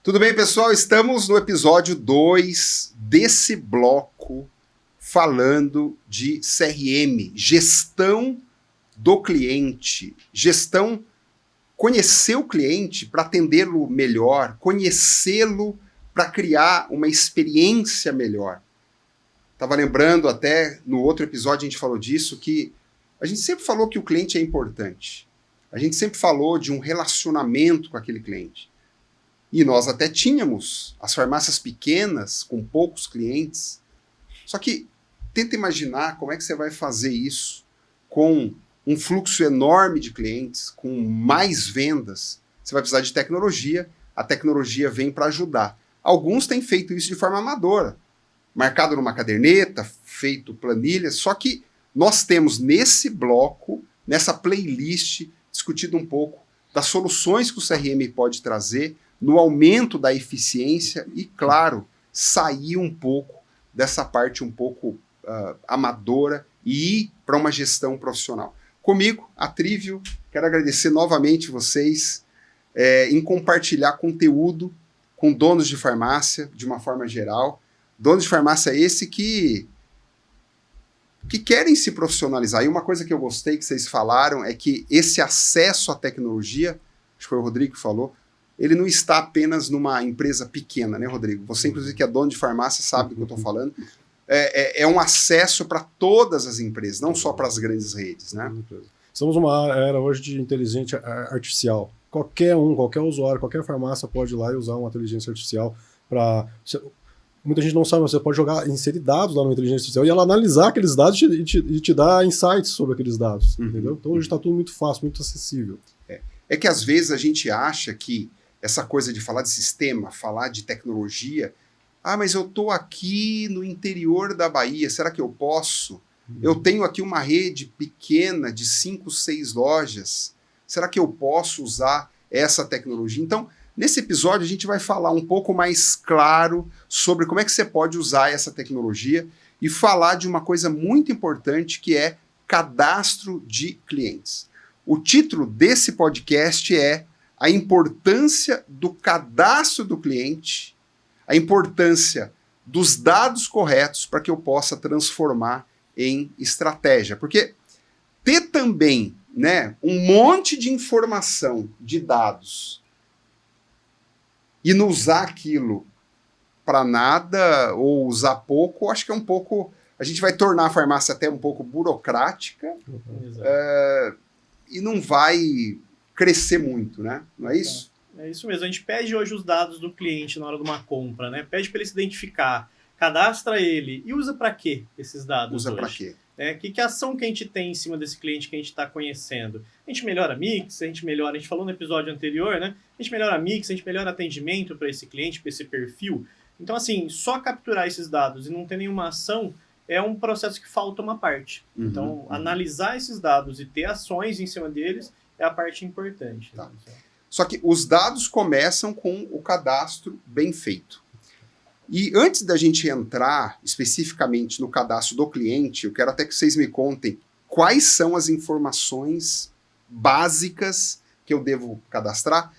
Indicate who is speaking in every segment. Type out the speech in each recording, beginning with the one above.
Speaker 1: Tudo bem, pessoal? Estamos no episódio 2 desse bloco falando de CRM, gestão do cliente, gestão, conhecer o cliente para atendê-lo melhor, conhecê-lo para criar uma experiência melhor. Estava lembrando até no outro episódio a gente falou disso, que a gente sempre falou que o cliente é importante. A gente sempre falou de um relacionamento com aquele cliente. E nós até tínhamos as farmácias pequenas, com poucos clientes. Só que tenta imaginar como é que você vai fazer isso com um fluxo enorme de clientes, com mais vendas. Você vai precisar de tecnologia, a tecnologia vem para ajudar. Alguns têm feito isso de forma amadora, marcado numa caderneta, feito planilhas, só que nós temos nesse bloco, nessa playlist, discutido um pouco das soluções que o CRM pode trazer, no aumento da eficiência e, claro, sair um pouco dessa parte um pouco amadora e ir para uma gestão profissional. Comigo, a Trivio, quero agradecer novamente vocês em compartilhar conteúdo com donos de farmácia, de uma forma geral. Donos de farmácia esse que querem se profissionalizar. E uma coisa que eu gostei que vocês falaram é que esse acesso à tecnologia, acho que foi o Rodrigo que falou, ele não está apenas numa empresa pequena, né, Rodrigo? Você, inclusive, que é dono de farmácia, sabe do que eu estou falando. É um acesso para todas as empresas, não só para as grandes redes, né?
Speaker 2: Estamos numa era hoje de inteligência artificial. Qualquer usuário, qualquer farmácia pode ir lá e usar uma inteligência artificial para... Muita gente não sabe, mas você pode inserir dados lá na inteligência artificial e ela analisar aqueles dados e te dar insights sobre aqueles dados, entendeu? Então hoje está tudo muito fácil, muito acessível.
Speaker 1: É que às vezes a gente acha que essa coisa de falar de sistema, falar de tecnologia, mas eu estou aqui no interior da Bahia, será que eu posso? Eu tenho aqui uma rede pequena de 5, 6 lojas, será que eu posso usar essa tecnologia? Então, nesse episódio a gente vai falar um pouco mais claro sobre como é que você pode usar essa tecnologia e falar de uma coisa muito importante que é cadastro de clientes. O título desse podcast é a importância do cadastro do cliente, a importância dos dados corretos para que eu possa transformar em estratégia. Porque ter também, né, um monte de informação, de dados, e não usar aquilo para nada ou usar pouco, acho que é um pouco... A gente vai tornar a farmácia até um pouco burocrática e não vai crescer muito, né? Não é isso?
Speaker 3: É isso mesmo. A gente pede hoje os dados do cliente na hora de uma compra, né? Pede para ele se identificar, cadastra ele e usa para quê esses dados
Speaker 1: Usa
Speaker 3: hoje?
Speaker 1: para quê?
Speaker 3: Que ação que a gente tem em cima desse cliente que a gente está conhecendo? A gente melhora a mix, a gente falou no episódio anterior, né? A gente melhora a mix, a gente melhora atendimento para esse cliente, para esse perfil. Então, assim, só capturar esses dados e não ter nenhuma ação é um processo que falta uma parte. Então, analisar esses dados e ter ações em cima deles é a parte importante.
Speaker 1: Tá. Só que os dados começam com o cadastro bem feito. E antes da gente entrar especificamente no cadastro do cliente, eu quero até que vocês me contem quais são as informações básicas que eu devo cadastrar.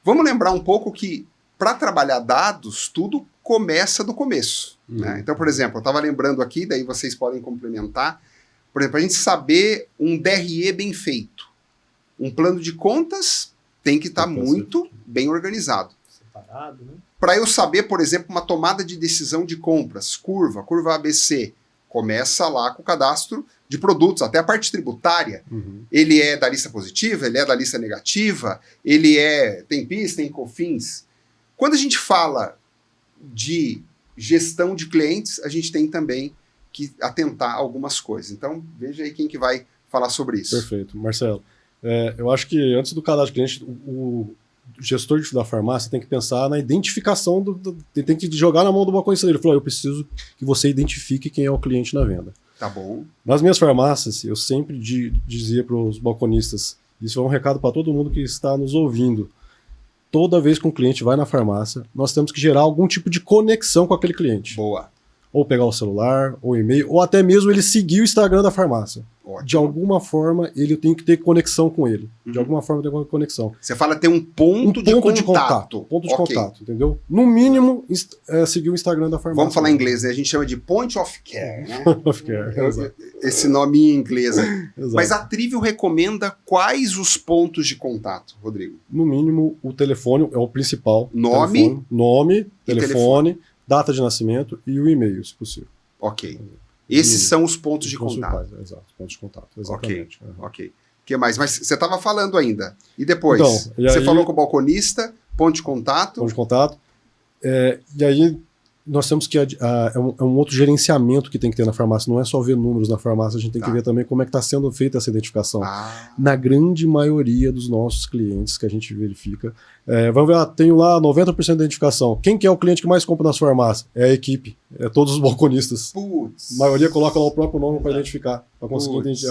Speaker 1: Vamos lembrar um pouco que para trabalhar dados, tudo começa do começo. Né? Então, por exemplo, eu estava lembrando aqui, daí vocês podem complementar, por exemplo, a gente saber um DRE bem feito. Um plano de contas tem que estar muito bem organizado.
Speaker 3: Separado, né?
Speaker 1: Para eu saber, por exemplo, uma tomada de decisão de compras, curva ABC, começa lá com o cadastro de produtos, até a parte tributária. Ele é da lista positiva, ele é da lista negativa, tem PIS, tem COFINS. Quando a gente fala de gestão de clientes, a gente tem também que atentar a algumas coisas. Então, veja aí quem que vai falar sobre isso.
Speaker 2: Perfeito. Marcelo, eu acho que antes do cadastro de cliente, o gestor da farmácia tem que pensar na identificação, tem que jogar na mão do balconista. Ele falou, eu preciso que você identifique quem é o cliente na venda.
Speaker 1: Tá bom.
Speaker 2: Nas minhas farmácias, eu sempre dizia para os balconistas, isso é um recado para todo mundo que está nos ouvindo, toda vez que um cliente vai na farmácia, nós temos que gerar algum tipo de conexão com aquele cliente.
Speaker 1: Boa.
Speaker 2: ou pegar o celular, ou e-mail, ou até mesmo ele seguir o Instagram da farmácia.
Speaker 1: Ótimo.
Speaker 2: De alguma forma, ele tem que ter conexão com ele.
Speaker 1: Uhum.
Speaker 2: De alguma forma, tem conexão.
Speaker 1: Você fala ter um ponto de contato.
Speaker 2: Ponto de
Speaker 1: Ok.
Speaker 2: contato, entendeu? No mínimo, seguir o Instagram da farmácia.
Speaker 1: Vamos falar em inglês, né? A gente chama de point of care, né?
Speaker 2: Exato.
Speaker 1: Esse nome em inglês.
Speaker 2: Exato.
Speaker 1: Mas a Trivial recomenda quais os pontos de contato, Rodrigo?
Speaker 2: No mínimo, o telefone é o principal.
Speaker 1: Nome.
Speaker 2: Nome,
Speaker 1: telefone.
Speaker 2: telefone, data de nascimento e o e-mail, se possível.
Speaker 1: Ok. Esses são os pontos de
Speaker 2: Os
Speaker 1: contato.
Speaker 2: principais, exato, pontos de contato, exatamente.
Speaker 1: Ok. O que mais? Mas você estava falando ainda. E depois?
Speaker 2: Então, e
Speaker 1: você
Speaker 2: aí-
Speaker 1: falou com o balconista, ponto de contato.
Speaker 2: Ponto de contato. E aí nós temos que... é um outro gerenciamento que tem que ter na farmácia. Não é só ver números na farmácia, a gente tem
Speaker 1: Tá.
Speaker 2: que ver também como é que está sendo feita essa identificação.
Speaker 1: Ah,
Speaker 2: Na grande maioria dos nossos clientes que a gente verifica, vamos ver, tenho lá 90% de identificação. Quem que é o cliente que mais compra nas farmácias? É a equipe, é todos os balconistas.
Speaker 1: putz.
Speaker 2: A maioria coloca lá o próprio nome para identificar, para conseguir
Speaker 1: Putz.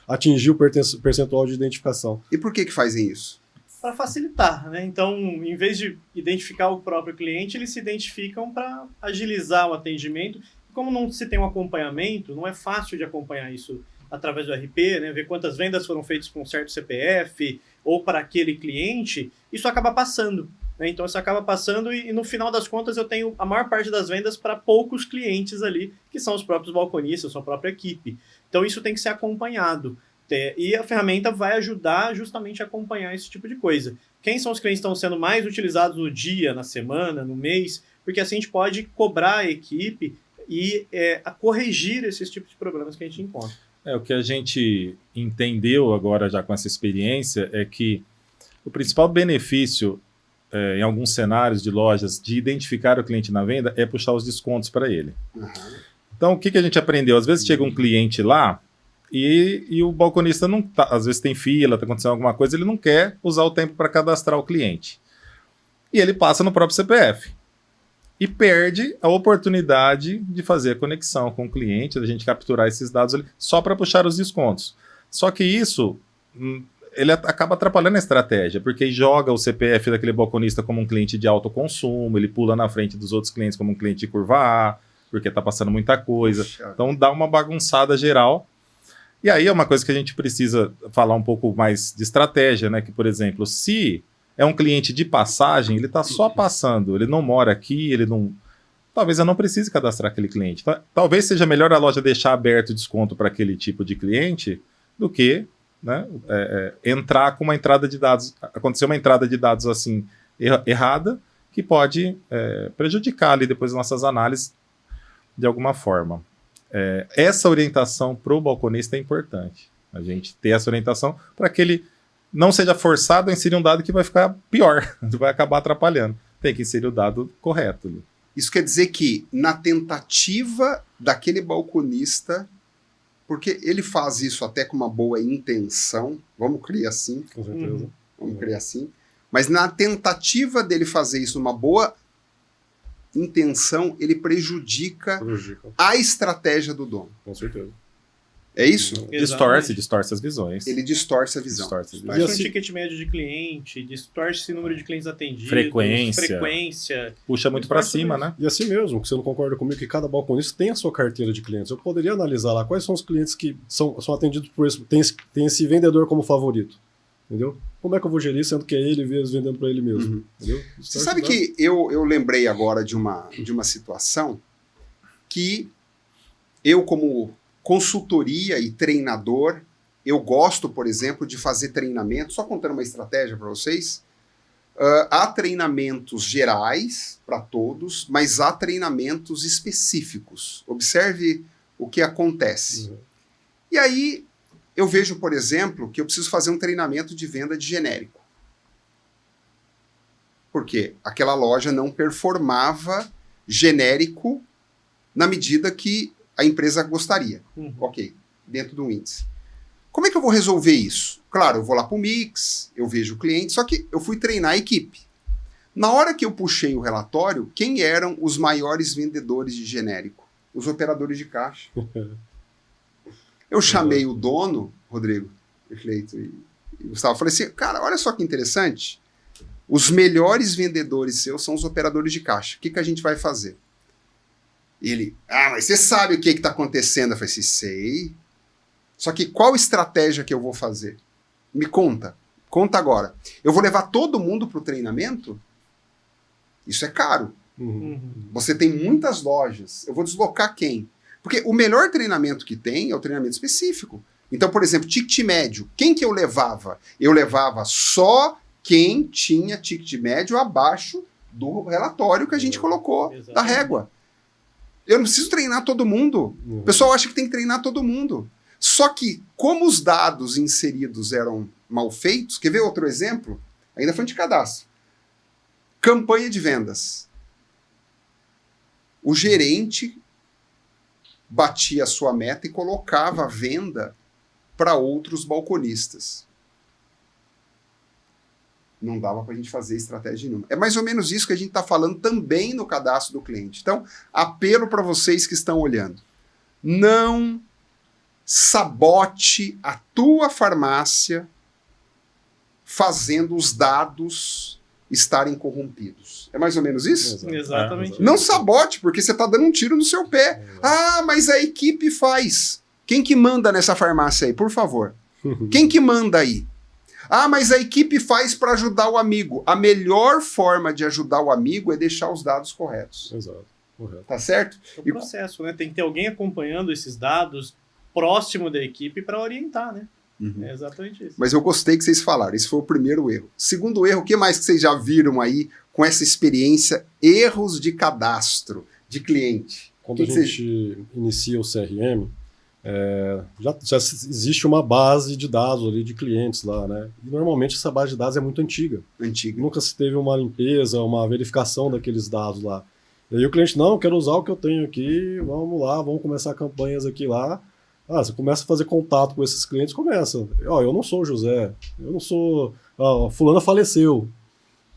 Speaker 2: atingir o percentual de identificação.
Speaker 1: E por que fazem isso?
Speaker 3: Para facilitar, né? Então, em vez de identificar o próprio cliente, eles se identificam para agilizar o atendimento. Como não se tem um acompanhamento, não é fácil de acompanhar isso através do RP, né? Ver quantas vendas foram feitas com um certo CPF ou para aquele cliente, isso acaba passando, né? Então, isso acaba passando e no final das contas eu tenho a maior parte das vendas para poucos clientes ali, que são os próprios balconistas, sua própria equipe. Então, isso tem que ser acompanhado. E a ferramenta vai ajudar justamente a acompanhar esse tipo de coisa. Quem são os clientes que estão sendo mais utilizados no dia, na semana, no mês? Porque assim a gente pode cobrar a equipe e a corrigir esses tipos de problemas que a gente encontra.
Speaker 4: O que a gente entendeu agora já com essa experiência é que o principal benefício em alguns cenários de lojas de identificar o cliente na venda é puxar os descontos para ele.
Speaker 1: Uhum.
Speaker 4: Então, o que a gente aprendeu? Às vezes chega um cliente lá e o balconista não tá, às vezes tem fila, está acontecendo alguma coisa, ele não quer usar o tempo para cadastrar o cliente. E ele passa no próprio CPF. E perde a oportunidade de fazer a conexão com o cliente, da gente capturar esses dados ali, só para puxar os descontos. Só que isso, ele acaba atrapalhando a estratégia, porque joga o CPF daquele balconista como um cliente de alto consumo, ele pula na frente dos outros clientes como um cliente de curva A, porque está passando muita coisa.
Speaker 1: Puxa.
Speaker 4: Então dá uma bagunçada geral. E aí é uma coisa que a gente precisa falar um pouco mais de estratégia, né? Que, por exemplo, se é um cliente de passagem, ele está só passando, ele não mora aqui, ele não... Talvez eu não precise cadastrar aquele cliente. Talvez seja melhor a loja deixar aberto o desconto para aquele tipo de cliente do que, né, entrar com uma entrada de dados, acontecer uma entrada de dados assim errada, que pode prejudicar ali depois nossas análises de alguma forma. Essa orientação para o balconista é importante. A gente ter essa orientação para que ele não seja forçado a inserir um dado que vai ficar pior, vai acabar atrapalhando. Tem que inserir o dado correto ali.
Speaker 1: Isso quer dizer que na tentativa daquele balconista, porque ele faz isso até com uma boa intenção, vamos criar assim,
Speaker 2: Com certeza.
Speaker 1: vamos criar assim, mas na tentativa dele fazer isso numa boa intenção, ele prejudica a estratégia do dono.
Speaker 2: Com certeza.
Speaker 1: É isso?
Speaker 4: Distorce as visões.
Speaker 1: Ele distorce a visão.
Speaker 4: Distorce as
Speaker 2: E
Speaker 3: Distorce
Speaker 2: assim-
Speaker 3: o ticket médio de cliente, distorce o número de clientes atendidos,
Speaker 4: Frequência. Puxa muito para cima, né?
Speaker 2: E assim mesmo, que você não concorda comigo, que cada balconista tem a sua carteira de clientes. Eu poderia analisar lá quais são os clientes que são atendidos por esse, tem esse vendedor como favorito. Entendeu? Como é que eu vou gerir, sendo que é ele mesmo vendendo para ele mesmo?
Speaker 1: Uhum.
Speaker 2: Entendeu?
Speaker 1: Você sabe que eu lembrei agora de uma situação que eu, como consultoria e treinador, eu gosto, por exemplo, de fazer treinamento, só contando uma estratégia para vocês. Há treinamentos gerais para todos, mas há treinamentos específicos. Observe o que acontece.
Speaker 2: Uhum.
Speaker 1: E aí, eu vejo, por exemplo, que eu preciso fazer um treinamento de venda de genérico. Porque aquela loja não performava genérico na medida que a empresa gostaria.
Speaker 3: Uhum.
Speaker 1: Ok, dentro do índice. Como é que eu vou resolver isso? Claro, eu vou lá para o Mix, eu vejo o cliente, só que eu fui treinar a equipe. Na hora que eu puxei o relatório, quem eram os maiores vendedores de genérico? Os operadores de caixa. Eu chamei o dono, Rodrigo, Cleito e Gustavo, falei assim, cara, olha só que interessante, os melhores vendedores seus são os operadores de caixa. O que a gente vai fazer? Ele, mas você sabe o que está acontecendo? Eu falei assim, sei. Só que qual estratégia que eu vou fazer? Me conta. Conta agora. Eu vou levar todo mundo para o treinamento? Isso é caro. Você tem muitas lojas. Eu vou deslocar quem? Porque o melhor treinamento que tem é o treinamento específico. Então, por exemplo, ticket médio. Quem que eu levava? Eu levava só quem tinha ticket médio abaixo do relatório que a gente colocou, da régua. Eu não preciso treinar todo mundo. O pessoal acha que tem que treinar todo mundo. Só que, como os dados inseridos eram mal feitos, quer ver outro exemplo? Ainda foi de cadastro. Campanha de vendas. O gerente batia a sua meta e colocava a venda para outros balconistas. Não dava para a gente fazer estratégia nenhuma. É mais ou menos isso que a gente está falando também no cadastro do cliente. Então, apelo para vocês que estão olhando. Não sabote a tua farmácia fazendo os dados estarem corrompidos. É mais ou menos isso?
Speaker 3: Exatamente.
Speaker 1: Não sabote, porque você está dando um tiro no seu pé. Mas a equipe faz. Quem que manda nessa farmácia aí, por favor? Quem que manda aí? Mas a equipe faz para ajudar o amigo. A melhor forma de ajudar o amigo é deixar os dados corretos.
Speaker 2: Exato. Correto.
Speaker 1: Tá certo?
Speaker 3: É o processo, né? Tem que ter alguém acompanhando esses dados próximo da equipe para orientar, né? É exatamente isso.
Speaker 1: Mas eu gostei que vocês falaram. Esse foi o primeiro erro. Segundo erro, o que mais que vocês já viram aí com essa experiência? Erros de cadastro de cliente.
Speaker 2: Quando a gente inicia o CRM, já existe uma base de dados ali de clientes lá, né? E normalmente essa base de dados é muito antiga. Nunca se teve uma limpeza, uma verificação daqueles dados lá. E aí o cliente, não, eu quero usar o que eu tenho aqui, vamos lá, vamos começar campanhas aqui lá. Você começa a fazer contato com esses clientes, começa. Eu não sou o José, eu não sou... fulana faleceu.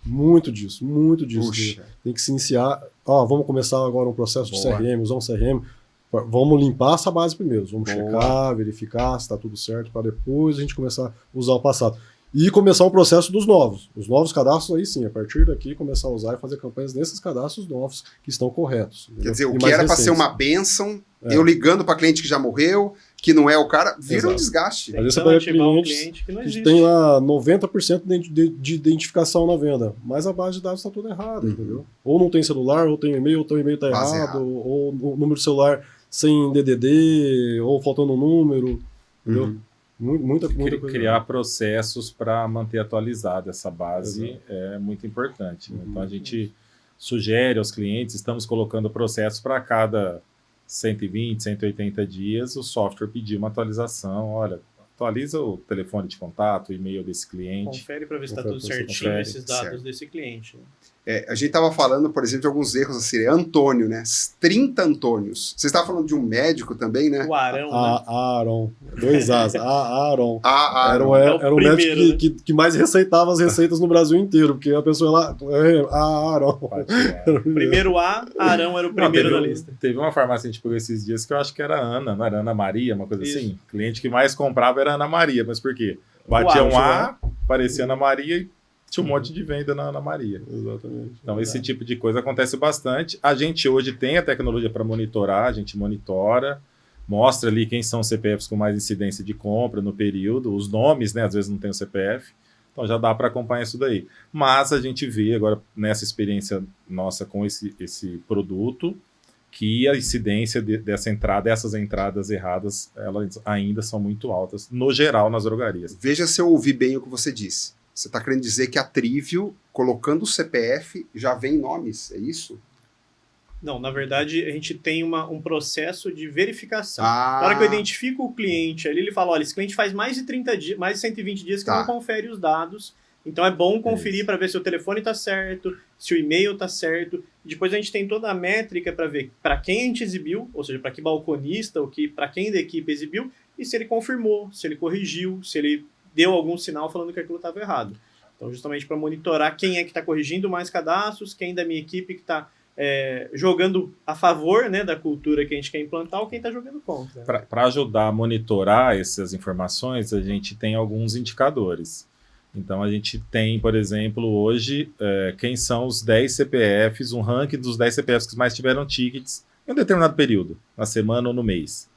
Speaker 2: Muito disso.
Speaker 1: Puxa.
Speaker 2: Tem que se iniciar... vamos começar agora um processo de CRM, usar um CRM. Vamos limpar essa base primeiro. Vamos checar, verificar se está tudo certo, para depois a gente começar a usar o passado. E começar um processo dos novos. Os novos cadastros, aí sim, a partir daqui, começar a usar e fazer campanhas nesses cadastros novos que estão corretos.
Speaker 1: Quer dizer, o que era para ser uma bênção, eu ligando para cliente que já morreu, que não é o cara, vira um desgaste.
Speaker 2: Às vezes você pega cliente que não existe. Tem lá 90% de identificação na venda, mas a base de dados está toda errada, entendeu? Ou não tem celular, ou tem e-mail, ou o e-mail está errado, ou o número de celular sem DDD, ou faltando um número, entendeu? Muita coisa.
Speaker 4: Criar processos para manter atualizada essa base é muito importante. Né? Então a gente sugere aos clientes, estamos colocando processos para cada 120, 180 dias, o software pedir uma atualização. Olha, atualiza o telefone de contato, o e-mail desse cliente.
Speaker 3: Confere para ver se está tudo certinho esses dados desse cliente.
Speaker 1: A gente estava falando, por exemplo, de alguns erros assim, Antônio, né? 30 Antônios. Você estava falando de um médico também, né?
Speaker 3: O Arão,
Speaker 2: Aaron. 2 As. Aaron.
Speaker 1: Aaron.
Speaker 2: Era o médico que mais receitava as receitas no Brasil inteiro, porque a pessoa lá... Aaron.
Speaker 3: Primeiro Arão era o primeiro da lista.
Speaker 4: Teve uma farmácia que a gente pegou esses dias que eu acho que era Ana, não era Ana Maria, uma coisa assim? O cliente que mais comprava era Ana Maria, mas por quê? Batia um A, parecia Ana Maria e tinha um monte de venda na Ana Maria.
Speaker 2: Exatamente.
Speaker 4: Então, esse tipo de coisa acontece bastante. A gente hoje tem a tecnologia para monitorar, a gente monitora, mostra ali quem são os CPFs com mais incidência de compra no período, os nomes, né? Às vezes não tem o CPF. Então, já dá para acompanhar isso daí. Mas a gente vê agora, nessa experiência nossa com esse produto, que a incidência dessas entradas erradas, elas ainda são muito altas, no geral, nas drogarias.
Speaker 1: Veja se eu ouvi bem o que você disse. Você está querendo dizer que a Trivial, colocando o CPF, já vem nomes, é isso?
Speaker 3: Não, na verdade, a gente tem um processo de verificação. Na hora que eu identifico o cliente ali, ele fala, olha, esse cliente faz mais de 30 dias, mais de 120 dias que não confere os dados, então é bom conferir para ver se o telefone está certo, se o e-mail está certo. Depois a gente tem toda a métrica para ver para quem a gente exibiu, ou seja, para que balconista, ou para quem da equipe exibiu, e se ele confirmou, se ele corrigiu, se ele deu algum sinal falando que aquilo estava errado. Então, justamente para monitorar quem é que está corrigindo mais cadastros, quem da minha equipe que está jogando a favor, né, da cultura que a gente quer implantar ou quem está jogando contra.
Speaker 4: Para ajudar a monitorar essas informações, a gente tem alguns indicadores. Então, a gente tem, por exemplo, hoje, quem são os 10 CPFs, um ranking dos 10 CPFs que mais tiveram tickets em um determinado período, na semana ou no mês.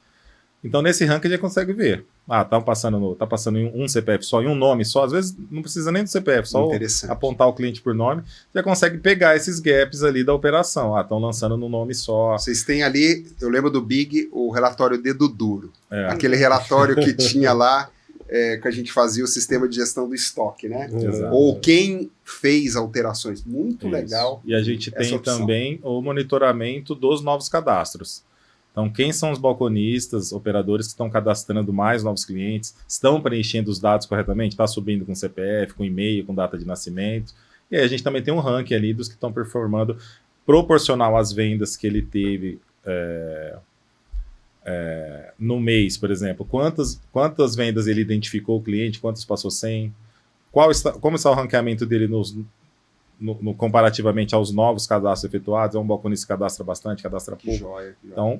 Speaker 4: Então, nesse ranking, a gente consegue ver. Tá passando em um CPF só, em um nome só. Às vezes, não precisa nem do CPF, só apontar o cliente por nome. Já consegue pegar esses gaps ali da operação. Estão lançando no nome só.
Speaker 1: Vocês têm ali, eu lembro do Big, o relatório dedo duro. Aquele relatório que tinha lá, que a gente fazia o sistema de gestão do estoque, né?
Speaker 4: Exato.
Speaker 1: Ou quem fez alterações. Muito legal.
Speaker 4: E a gente tem também o monitoramento dos novos cadastros. Então, quem são os balconistas, operadores que estão cadastrando mais novos clientes, estão preenchendo os dados corretamente, está subindo com CPF, com e-mail, com data de nascimento. E aí a gente também tem um ranking ali dos que estão performando proporcional às vendas que ele teve no mês, por exemplo. Quantas vendas ele identificou o cliente, quantas passou sem, como está o ranqueamento dele comparativamente aos novos cadastros efetuados. É um balconista que cadastra bastante, cadastra pouco.
Speaker 1: Joia.
Speaker 4: Então,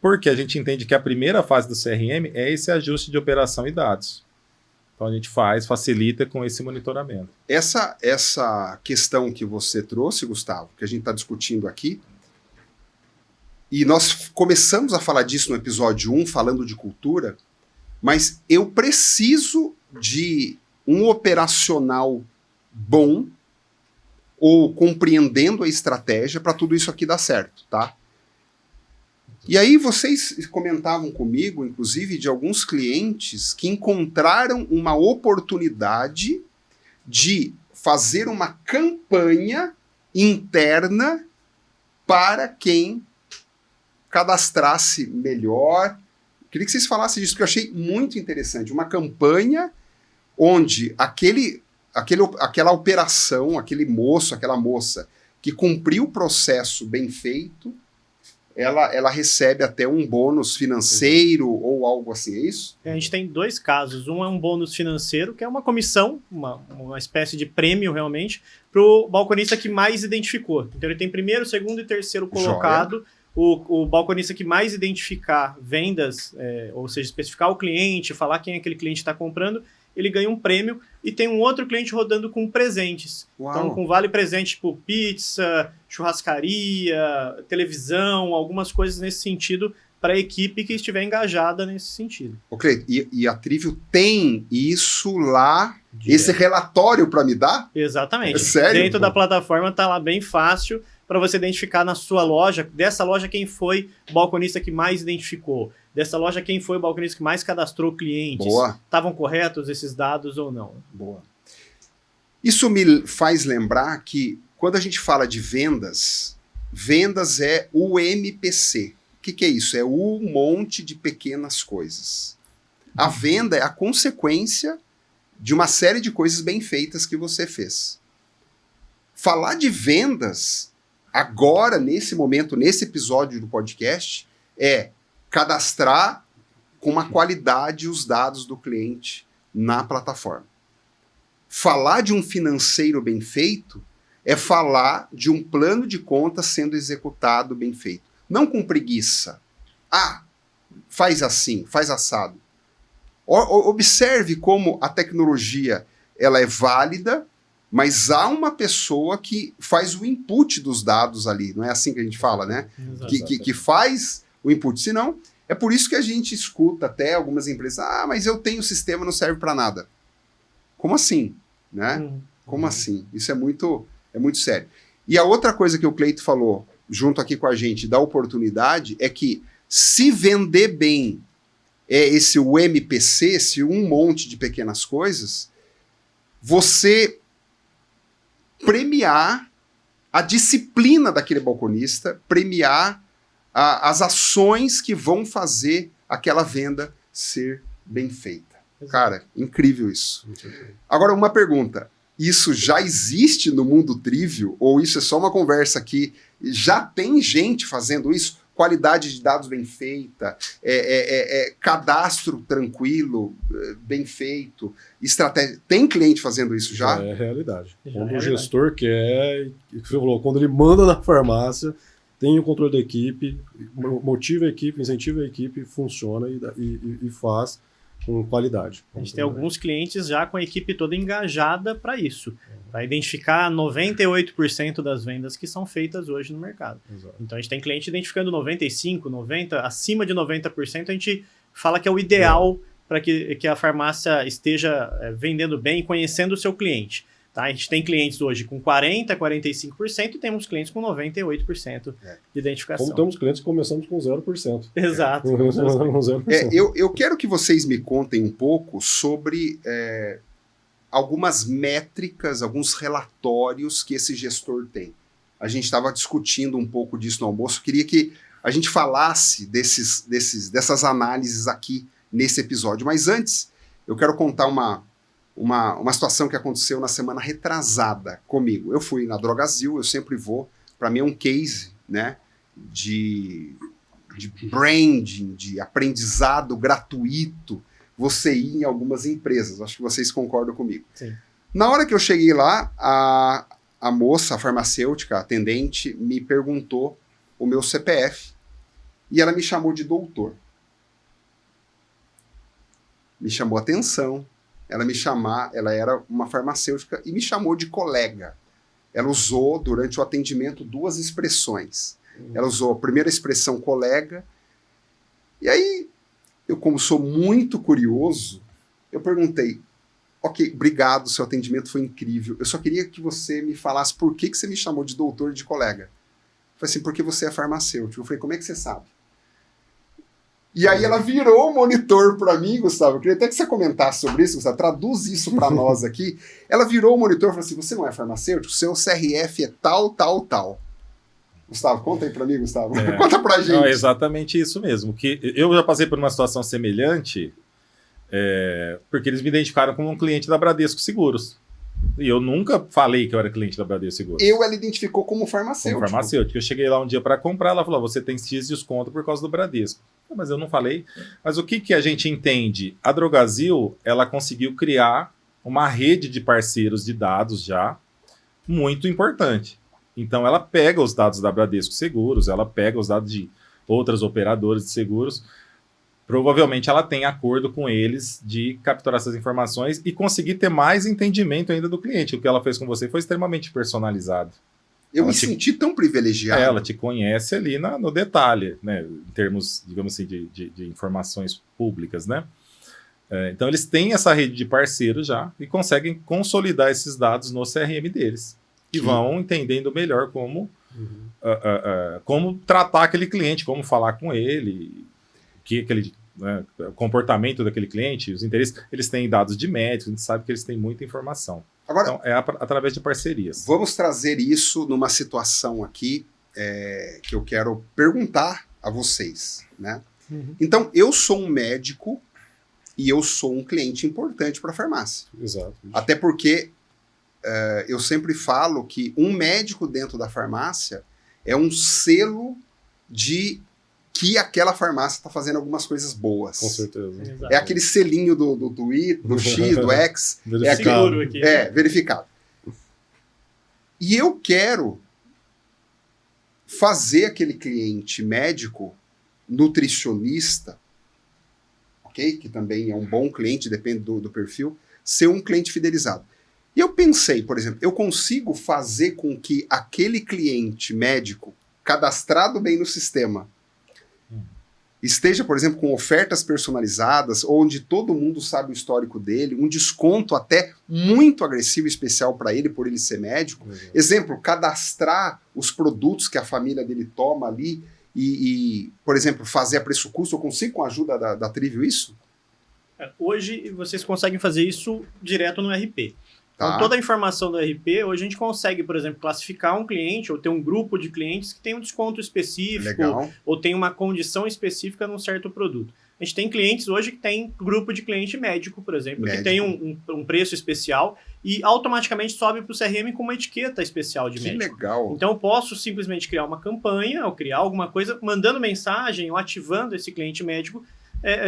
Speaker 4: porque a gente entende que a primeira fase do CRM é esse ajuste de operação e dados. Então a gente facilita com esse monitoramento.
Speaker 1: Essa questão que você trouxe, Gustavo, que a gente está discutindo aqui, e nós começamos a falar disso no episódio 1, falando de cultura, mas eu preciso de um operacional bom ou compreendendo a estratégia para tudo isso aqui dar certo, tá? E aí vocês comentavam comigo, inclusive, de alguns clientes que encontraram uma oportunidade de fazer uma campanha interna para quem cadastrasse melhor. Queria que vocês falassem disso, porque eu achei muito interessante. Uma campanha onde aquela operação, aquele moço, aquela moça que cumpriu o processo bem feito, ela recebe até um bônus financeiro ou algo assim, é isso?
Speaker 3: A gente tem dois casos. Um é um bônus financeiro, que é uma comissão, uma espécie de prêmio realmente, para o balconista que mais identificou. Então ele tem primeiro, segundo e terceiro colocado. O balconista que mais identificar vendas, ou seja, especificar o cliente, falar quem aquele cliente está comprando, ele ganha um prêmio, e tem um outro cliente rodando com presentes.
Speaker 1: Uau.
Speaker 3: Então, com vale presente, tipo pizza, churrascaria, televisão, algumas coisas nesse sentido, para a equipe que estiver engajada nesse sentido.
Speaker 1: Ok, e a Trivial tem isso lá, esse relatório para me dar?
Speaker 3: Exatamente.
Speaker 1: É sério?
Speaker 3: Dentro da plataforma está lá bem fácil para você identificar na sua loja, dessa loja quem foi o balconista que mais identificou, dessa loja quem foi o balconista que mais cadastrou clientes, estavam corretos esses dados ou não.
Speaker 1: Boa. Isso me faz lembrar que quando a gente fala de vendas é o MPC. O que é isso? É um monte de pequenas coisas. A venda é a consequência de uma série de coisas bem feitas que você fez. Falar de vendas agora, nesse momento, nesse episódio do podcast, é cadastrar com uma qualidade os dados do cliente na plataforma. Falar de um financeiro bem feito é falar de um plano de contas sendo executado bem feito. Não com preguiça. Faz assim, faz assado. Observe como a tecnologia ela é válida, mas há uma pessoa que faz o input dos dados ali. Não é assim que a gente fala, né? Que faz o input. Senão, é por isso que a gente escuta até algumas empresas, mas eu tenho o sistema, não serve para nada. Como assim? Né? Como assim? Isso é muito sério. E a outra coisa que o Cleito falou, junto aqui com a gente, da oportunidade, é que se vender bem o MPC, esse um monte de pequenas coisas, você premiar a disciplina daquele balconista, premiar as ações que vão fazer aquela venda ser bem feita. Exato. Cara, incrível isso. Agora, uma pergunta. Isso já existe no mundo Trivial? Ou isso é só uma conversa que já tem gente fazendo isso? Qualidade de dados bem feita, cadastro tranquilo, bem feito, estratégia. Tem cliente fazendo isso já?
Speaker 2: É realidade. Quando o gestor quer, quando ele manda na farmácia, tem o controle da equipe, motiva a equipe, incentiva a equipe, funciona e faz com qualidade.
Speaker 3: A gente tem alguns clientes já com a equipe toda engajada para isso, para identificar 98% das vendas que são feitas hoje no mercado.
Speaker 2: Exato.
Speaker 3: Então a gente tem cliente identificando 95%, 90%, acima de 90%, a gente fala que é o ideal para que a farmácia esteja vendendo bem e conhecendo o seu cliente. Tá? A gente tem clientes hoje com 40%, 45% e temos clientes com 98% de identificação.
Speaker 2: Como temos clientes que começamos com 0%.
Speaker 3: Exato.
Speaker 2: Com 0%.
Speaker 1: Eu quero que vocês me contem um pouco sobre algumas métricas, alguns relatórios que esse gestor tem. A gente estava discutindo um pouco disso no almoço. Queria que a gente falasse dessas análises aqui nesse episódio. Mas antes, eu quero contar uma situação que aconteceu na semana retrasada comigo. Eu fui na Drogazil, eu sempre vou. Para mim é um case, né, de branding, de aprendizado gratuito, você ir em algumas empresas. Acho que vocês concordam comigo.
Speaker 3: Sim.
Speaker 1: Na hora que eu cheguei lá, a moça, a farmacêutica, a atendente, me perguntou o meu CPF e ela me chamou de doutor. Me chamou a atenção. Ela era uma farmacêutica e me chamou de colega. Ela usou, durante o atendimento, 2 expressões. Ela usou a primeira expressão colega, e aí, eu como sou muito curioso, eu perguntei, ok, obrigado, seu atendimento foi incrível, eu só queria que você me falasse por que você me chamou de doutor e de colega. Eu falei assim, porque você é farmacêutico. Eu falei, como é que você sabe? E aí ela virou o monitor para mim, Gustavo. Eu queria até que você comentasse sobre isso, Gustavo. Traduz isso para nós aqui. Ela virou o monitor e falou assim, você não é farmacêutico? Seu CRF é tal, tal, tal. Gustavo, conta aí para mim, Gustavo. Conta pra gente.
Speaker 4: Não, é exatamente isso mesmo. Que eu já passei por uma situação semelhante, porque eles me identificaram como um cliente da Bradesco Seguros. E eu nunca falei que eu era cliente da Bradesco Seguros.
Speaker 1: Ela identificou como farmacêutico.
Speaker 4: Como farmacêutico. Eu cheguei lá um dia para comprar, ela falou, você tem X desconto por causa do Bradesco. Mas eu não falei. Mas o que a gente entende? A Drogazil, ela conseguiu criar uma rede de parceiros de dados já muito importante. Então ela pega os dados da Bradesco Seguros, ela pega os dados de outras operadoras de seguros. Provavelmente ela tem acordo com eles de capturar essas informações e conseguir ter mais entendimento ainda do cliente. O que ela fez com você foi extremamente personalizado.
Speaker 1: Eu me senti tão privilegiado.
Speaker 4: Ela te conhece ali no detalhe, né, em termos, digamos assim, de informações públicas, né? Então eles têm essa rede de parceiros já e conseguem consolidar esses dados no CRM deles. E vão entendendo melhor como tratar aquele cliente, como falar com ele, o comportamento daquele cliente, os interesses. Eles têm dados de médicos, a gente sabe que eles têm muita informação. Agora, então, através de parcerias.
Speaker 1: Vamos trazer isso numa situação aqui que eu quero perguntar a vocês, né? Então, eu sou um médico e eu sou um cliente importante para a farmácia.
Speaker 2: Exato.
Speaker 1: Até porque eu sempre falo que um médico dentro da farmácia é um selo de que aquela farmácia está fazendo algumas coisas boas.
Speaker 2: Com certeza.
Speaker 3: Exato.
Speaker 1: É aquele selinho do Twitter, do X, do X.
Speaker 3: Verificado.
Speaker 1: Verificado. E eu quero fazer aquele cliente médico, nutricionista, ok? Que também é um bom cliente, depende do perfil, ser um cliente fidelizado. E eu pensei, por exemplo, eu consigo fazer com que aquele cliente médico, cadastrado bem no sistema, esteja, por exemplo, com ofertas personalizadas, onde todo mundo sabe o histórico dele, um desconto até muito agressivo e especial para ele, por ele ser médico. Exemplo, cadastrar os produtos que a família dele toma ali e por exemplo, fazer a preço-custo. Eu consigo, com a ajuda da Trivio, isso?
Speaker 3: Hoje, vocês conseguem fazer isso direto no RP.
Speaker 1: Tá.
Speaker 3: Então, toda a informação do RP, hoje a gente consegue, por exemplo, classificar um cliente ou ter um grupo de clientes que tem um desconto específico.
Speaker 1: Legal.
Speaker 3: Ou tem uma condição específica num certo produto. A gente tem clientes hoje que tem grupo de cliente médico, por exemplo, que tem um preço especial e automaticamente sobe para o CRM com uma etiqueta especial de médico.
Speaker 1: Que legal.
Speaker 3: Então, eu posso simplesmente criar uma campanha ou criar alguma coisa, mandando mensagem ou ativando esse cliente médico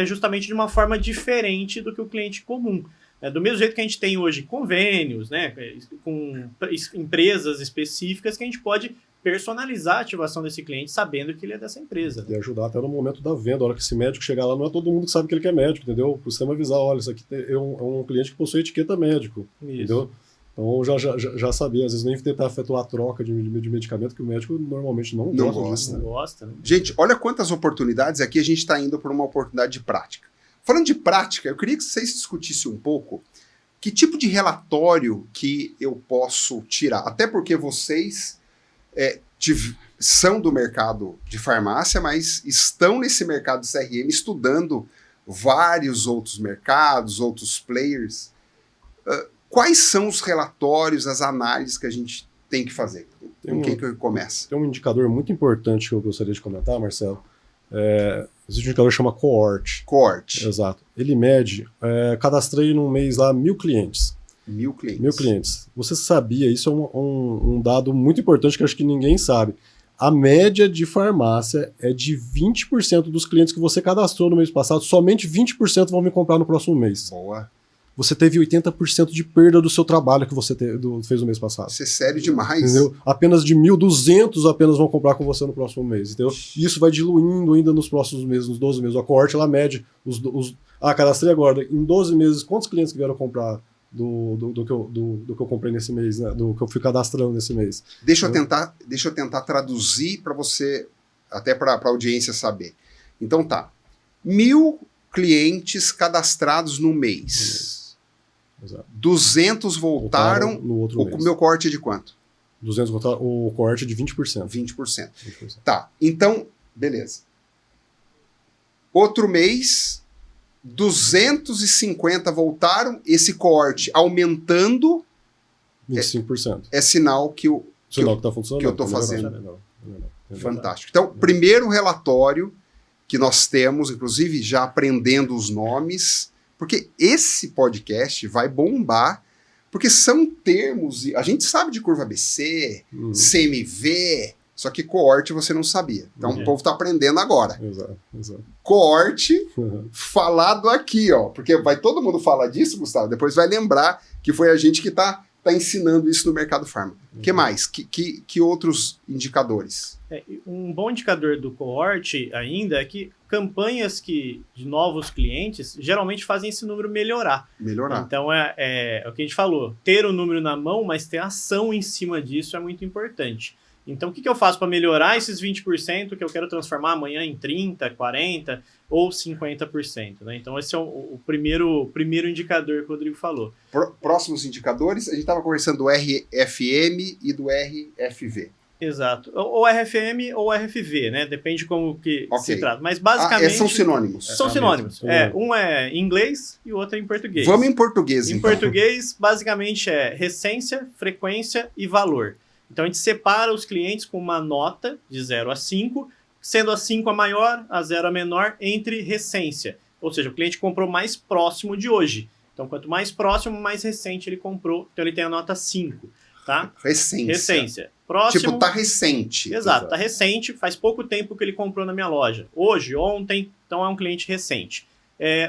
Speaker 3: justamente de uma forma diferente do que o cliente comum. Do mesmo jeito que a gente tem hoje convênios, né, com empresas específicas que a gente pode personalizar a ativação desse cliente sabendo que ele é dessa empresa.
Speaker 2: E ajudar até no momento da venda. A hora que esse médico chegar lá, não é todo mundo que sabe que ele é médico, entendeu? O sistema avisar, olha, isso aqui é um cliente que possui etiqueta médico, entendeu? Então já sabia, às vezes nem tentar efetuar a troca de medicamento, que o médico normalmente não gosta disso,
Speaker 3: Não
Speaker 2: né?
Speaker 3: gosta, né?
Speaker 1: Gente, olha quantas oportunidades aqui a gente está indo por uma oportunidade de prática. Falando de prática, eu queria que vocês discutissem um pouco que tipo de relatório que eu posso tirar. Até porque vocês são do mercado de farmácia, mas estão nesse mercado de CRM estudando vários outros mercados, outros players. Quais são os relatórios, as análises que a gente tem que fazer? Com quem que começa?
Speaker 2: Tem um indicador muito importante que eu gostaria de comentar, Marcelo. Existe um indicador que chama Cohort.
Speaker 1: Cohort.
Speaker 2: Exato. Ele mede, cadastrei num mês lá 1.000 clientes.
Speaker 1: 1.000 clientes.
Speaker 2: 1.000 clientes. Você sabia, isso é um dado muito importante que eu acho que ninguém sabe. A média de farmácia é de 20% dos clientes que você cadastrou no mês passado, somente 20% vão me comprar no próximo mês.
Speaker 1: Boa.
Speaker 2: Você teve 80% de perda do seu trabalho que você fez no mês passado.
Speaker 1: Isso é sério demais.
Speaker 2: Entendeu? Apenas de 1.200 apenas vão comprar com você no próximo mês. Entendeu? E isso vai diluindo ainda nos próximos meses, nos 12 meses. A cohort, ela mede cadastrei agora. Em 12 meses, quantos clientes que vieram comprar do que eu comprei nesse mês, né? Do que eu fui cadastrando nesse mês?
Speaker 1: Deixa eu tentar traduzir para você, até para a audiência saber. Então tá. 1.000 clientes cadastrados no mês.
Speaker 2: Exato.
Speaker 1: 200 voltaram
Speaker 2: no outro mês.
Speaker 1: O meu corte é de quanto?
Speaker 2: 200 voltaram, o corte é de 20%.
Speaker 1: 20%.
Speaker 2: 20%.
Speaker 1: Tá, então, beleza. Outro mês, 250 voltaram, esse corte aumentando
Speaker 2: 25%.
Speaker 1: é sinal que o
Speaker 2: Sinal que tá funcionando.
Speaker 1: que eu tô
Speaker 2: Tá
Speaker 1: fazendo.
Speaker 2: melhorando.
Speaker 1: fantástico. Então, primeiro relatório que nós temos, inclusive já aprendendo os nomes, porque esse podcast vai bombar, porque são termos, a gente sabe de curva ABC, CMV, só que coorte você não sabia. Então o povo está aprendendo agora.
Speaker 2: Exato.
Speaker 1: Coorte falado aqui, ó, porque vai todo mundo falar disso, Gustavo, depois vai lembrar que foi a gente que está ensinando isso no mercado farma. O que mais? Que outros indicadores?
Speaker 3: Um bom indicador do cohort ainda é que campanhas de novos clientes geralmente fazem esse número melhorar. Então é o que a gente falou, ter o número na mão, mas ter ação em cima disso é muito importante. Então o que eu faço para melhorar esses 20% que eu quero transformar amanhã em 30%, 40% ou 50%? Né? Então esse é o primeiro indicador que o Rodrigo falou.
Speaker 1: Próximos indicadores, a gente estava conversando do RFM e do RFV.
Speaker 3: Exato. Ou RFM ou RFV, né? Depende como que se trata. Mas basicamente...
Speaker 1: são sinônimos.
Speaker 3: São sinônimos. Um é em inglês e o outro é em português.
Speaker 1: Vamos em português,
Speaker 3: então. Em português, basicamente é recência, frequência e valor. Então a gente separa os clientes com uma nota de 0 a 5, sendo a 5 a maior, a 0 a menor, entre recência. Ou seja, o cliente comprou mais próximo de hoje. Então quanto mais próximo, mais recente ele comprou. Então ele tem a nota 5. Tá? Recência. Próximo.
Speaker 1: Tipo, tá recente.
Speaker 3: Exato, tá recente, faz pouco tempo que ele comprou na minha loja. Hoje, ontem, então é um cliente recente.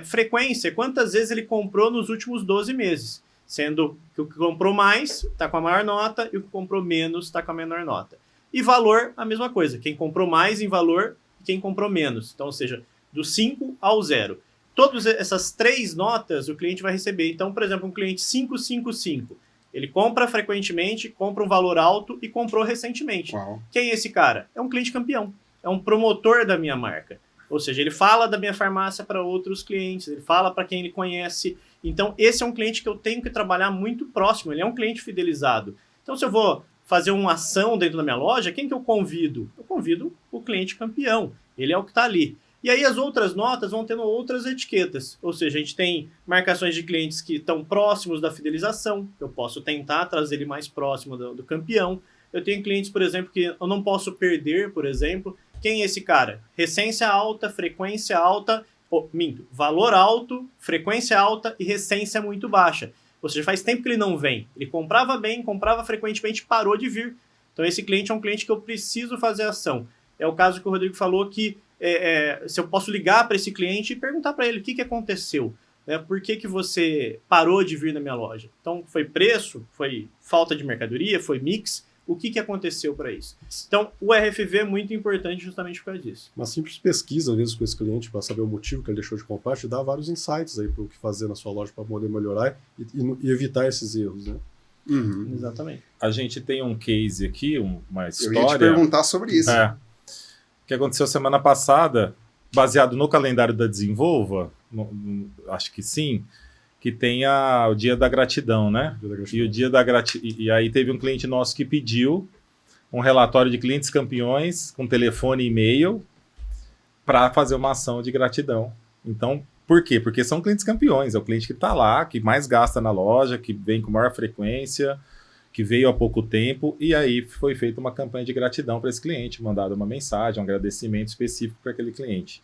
Speaker 3: Frequência, quantas vezes ele comprou nos últimos 12 meses. Sendo que o que comprou mais está com a maior nota e o que comprou menos está com a menor nota. E valor, a mesma coisa. Quem comprou mais em valor e quem comprou menos. Então, ou seja, do 5 ao 0. Todas essas 3 notas o cliente vai receber. Então, por exemplo, um cliente 555. Ele compra frequentemente, compra um valor alto e comprou recentemente.
Speaker 1: Uau.
Speaker 3: Quem é esse cara? É um cliente campeão. É um promotor da minha marca. Ou seja, ele fala da minha farmácia para outros clientes, ele fala para quem ele conhece. Então, esse é um cliente que eu tenho que trabalhar muito próximo. Ele é um cliente fidelizado. Então, se eu vou fazer uma ação dentro da minha loja, quem que eu convido? Eu convido o cliente campeão. Ele é o que está ali. E aí as outras notas vão tendo outras etiquetas. Ou seja, a gente tem marcações de clientes que estão próximos da fidelização. Eu posso tentar trazer ele mais próximo do campeão. Eu tenho clientes, por exemplo, que eu não posso perder, por exemplo. Quem é esse cara? Recência alta, frequência alta, valor alto, frequência alta e recência muito baixa. Ou seja, faz tempo que ele não vem. Ele comprava bem, comprava frequentemente, parou de vir. Então esse cliente é um cliente que eu preciso fazer ação. É o caso que o Rodrigo falou que se eu posso ligar para esse cliente e perguntar para ele o que aconteceu, por que você parou de vir na minha loja. Então, foi preço, foi falta de mercadoria, foi mix, o que aconteceu para isso. Então, o RFV é muito importante justamente por causa disso.
Speaker 2: Uma simples pesquisa, às vezes, com esse cliente, para saber o motivo que ele deixou de comprar, te dá vários insights aí para o que fazer na sua loja para poder melhorar e evitar esses erros, né?
Speaker 1: Uhum.
Speaker 3: Exatamente.
Speaker 4: A gente tem um case aqui, uma história.
Speaker 1: Eu ia te perguntar sobre isso.
Speaker 4: Que aconteceu semana passada, baseado no calendário da Desenvolva, acho que sim, que tem o Dia da Gratidão, né? E o Dia da E aí teve um cliente nosso que pediu um relatório de clientes campeões com telefone e e-mail para fazer uma ação de gratidão. Então, por quê? Porque são clientes campeões, é o cliente que está lá, que mais gasta na loja, que vem com maior frequência, que veio há pouco tempo, e aí foi feita uma campanha de gratidão para esse cliente, mandada uma mensagem, um agradecimento específico para aquele cliente.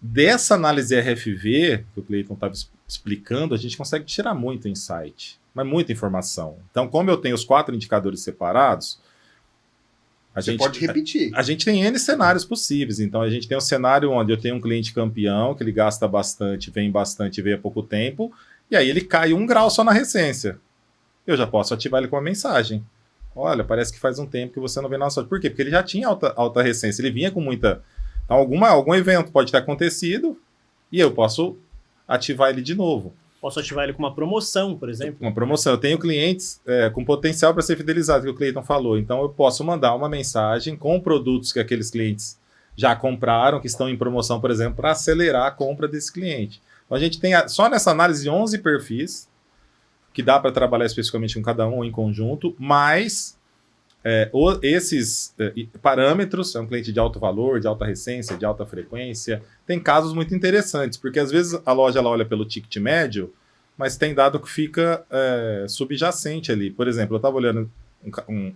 Speaker 4: Dessa análise RFV, que o Cleiton estava explicando, a gente consegue tirar muito insight, mas muita informação. Então, como eu tenho os 4 indicadores separados,
Speaker 1: Você pode repetir.
Speaker 4: A gente tem N cenários possíveis. Então, a gente tem um cenário onde eu tenho um cliente campeão, que ele gasta bastante, vem há pouco tempo, e aí ele cai 1 grau só na recência. Eu já posso ativar ele com uma mensagem. Olha, parece que faz um tempo que você não vem na nossa loja. Por quê? Porque ele já tinha alta recência, ele vinha com muita... Então, algum evento pode ter acontecido e eu posso ativar ele de novo.
Speaker 3: Posso ativar ele com uma promoção, por exemplo.
Speaker 4: Uma promoção. Eu tenho clientes com potencial para ser fidelizados, que o Cleiton falou. Então, eu posso mandar uma mensagem com produtos que aqueles clientes já compraram, que estão em promoção, por exemplo, para acelerar a compra desse cliente. Então, a gente tem só nessa análise 11 perfis, que dá para trabalhar especificamente com cada um ou em conjunto, mas esses parâmetros, é um cliente de alto valor, de alta recência, de alta frequência, tem casos muito interessantes, porque às vezes a loja ela olha pelo ticket médio, mas tem dado que fica subjacente ali. Por exemplo, eu estava olhando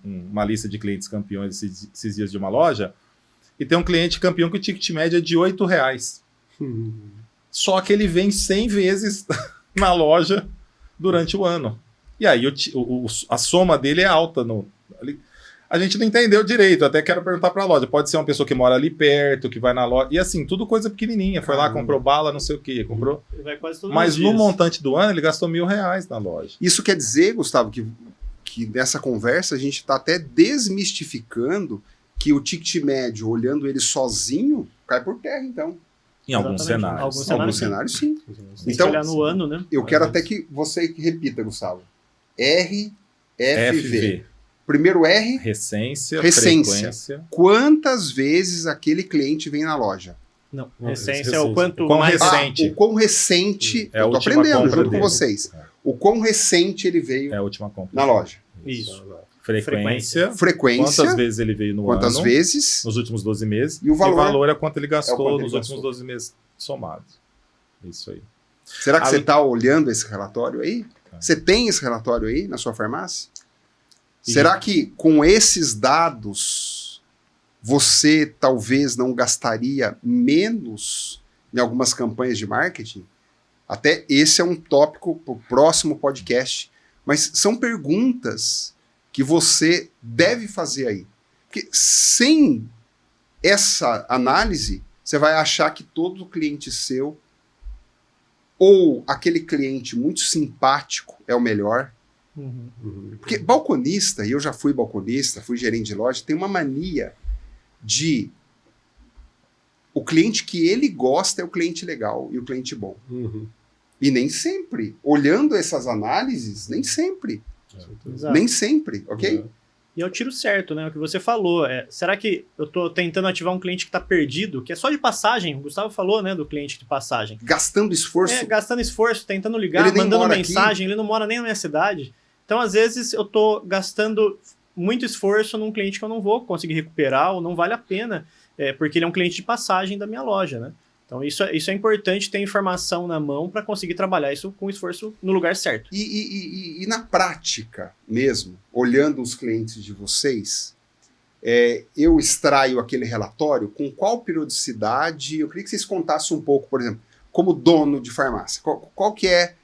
Speaker 4: uma lista de clientes campeões esses dias de uma loja, e tem um cliente campeão que o ticket médio é de R$8. Só que ele vem 100 vezes na loja durante o ano. E aí a soma dele é alta. A gente não entendeu direito, até quero perguntar para a loja. Pode ser uma pessoa que mora ali perto, que vai na loja, e assim, tudo coisa pequenininha. Foi lá, comprou bala, não sei o quê, comprou.
Speaker 3: Vai quase todos
Speaker 4: Mas
Speaker 3: os
Speaker 4: no
Speaker 3: dias.
Speaker 4: montante do ano, ele gastou R$1.000 na loja.
Speaker 1: Isso quer dizer, Gustavo, que nessa conversa a gente está até desmistificando que o ticket médio, olhando ele sozinho, cai por terra, então.
Speaker 4: Em alguns
Speaker 3: Exatamente.
Speaker 4: cenários.
Speaker 1: Em alguns cenários, sim.
Speaker 3: Tem
Speaker 1: Então,
Speaker 3: que olhar no ano, né?
Speaker 1: Eu quero até que você repita, Gustavo. RFV. Primeiro R,
Speaker 4: Recência,
Speaker 1: Recência.
Speaker 4: frequência.
Speaker 1: quantas vezes aquele cliente vem na loja?
Speaker 3: Não,
Speaker 2: Não,
Speaker 3: recência é o
Speaker 2: recência.
Speaker 3: quanto
Speaker 4: Quão
Speaker 3: mais...
Speaker 4: recente.
Speaker 1: O quão recente,
Speaker 4: É a
Speaker 1: eu tô
Speaker 4: última
Speaker 1: aprendendo
Speaker 4: compra
Speaker 1: junto com
Speaker 4: dele.
Speaker 1: vocês. O quão recente ele veio
Speaker 4: É a última compra.
Speaker 1: na loja.
Speaker 3: Isso.
Speaker 4: Frequência.
Speaker 1: Frequência,
Speaker 4: Quantas vezes ele veio no
Speaker 1: quantas
Speaker 4: ano?
Speaker 1: vezes,
Speaker 4: Nos últimos 12 meses.
Speaker 1: E o valor
Speaker 4: é quanto ele gastou
Speaker 1: quanto ele
Speaker 4: nos
Speaker 1: gastou.
Speaker 4: últimos 12 meses somados. Isso aí.
Speaker 1: será que
Speaker 4: Ali-
Speaker 1: você está olhando esse relatório aí?
Speaker 4: Tá.
Speaker 1: Você tem esse relatório aí na sua farmácia?
Speaker 4: E-
Speaker 1: Será que com esses dados você talvez não gastaria menos em algumas campanhas de marketing? Até esse é um tópico para o próximo podcast. Mas são perguntas que você deve fazer aí. Porque sem essa análise, você vai achar que todo cliente seu ou aquele cliente muito simpático é o melhor.
Speaker 3: Uhum.
Speaker 1: Porque balconista, e eu já fui balconista, fui gerente de loja, tem uma mania de o cliente que ele gosta é o cliente legal e o cliente bom. E nem sempre, olhando essas análises, nem sempre,
Speaker 3: Exato.
Speaker 1: nem sempre, ok?
Speaker 3: E é o tiro certo, né? O que você falou. Será que eu tô tentando ativar um cliente que tá perdido, que é só de passagem? O Gustavo falou, né, do cliente de passagem.
Speaker 1: Gastando esforço.
Speaker 3: Gastando esforço, tentando ligar,
Speaker 1: Ele nem
Speaker 3: mandando
Speaker 1: mora
Speaker 3: mensagem, ele não mora nem na minha cidade. Então, às vezes, eu tô gastando muito esforço num cliente que eu não vou conseguir recuperar ou não vale a pena, porque ele é um cliente de passagem da minha loja, né? Então, isso é importante ter informação na mão para conseguir trabalhar isso com esforço no lugar certo.
Speaker 1: E na prática mesmo, olhando os clientes de vocês, eu extraio aquele relatório com qual periodicidade? Eu queria que vocês contassem um pouco, por exemplo, como dono de farmácia. Qual que é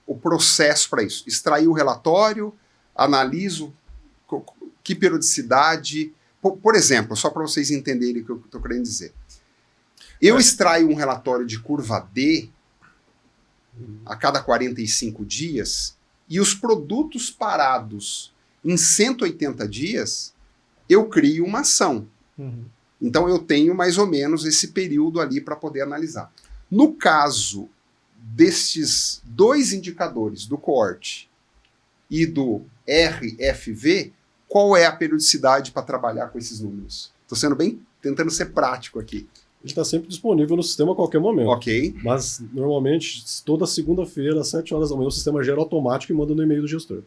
Speaker 1: o processo para isso? Extrair o relatório, analiso que periodicidade... Por exemplo, só para vocês entenderem o que eu estou querendo dizer. Eu extraio um relatório de curva D a cada 45 dias e os produtos parados Em 180 dias, eu crio uma ação. Então, eu tenho mais ou menos esse período ali para poder analisar. No caso destes dois indicadores, do coorte e do RFV, qual é a periodicidade para trabalhar com esses números? Estou sendo bem, tentando ser prático aqui.
Speaker 2: Ele está sempre disponível no sistema a qualquer momento.
Speaker 1: Ok.
Speaker 2: Mas, normalmente, toda segunda-feira, às 7 horas da manhã, o sistema gera automático e manda no e-mail do gestor.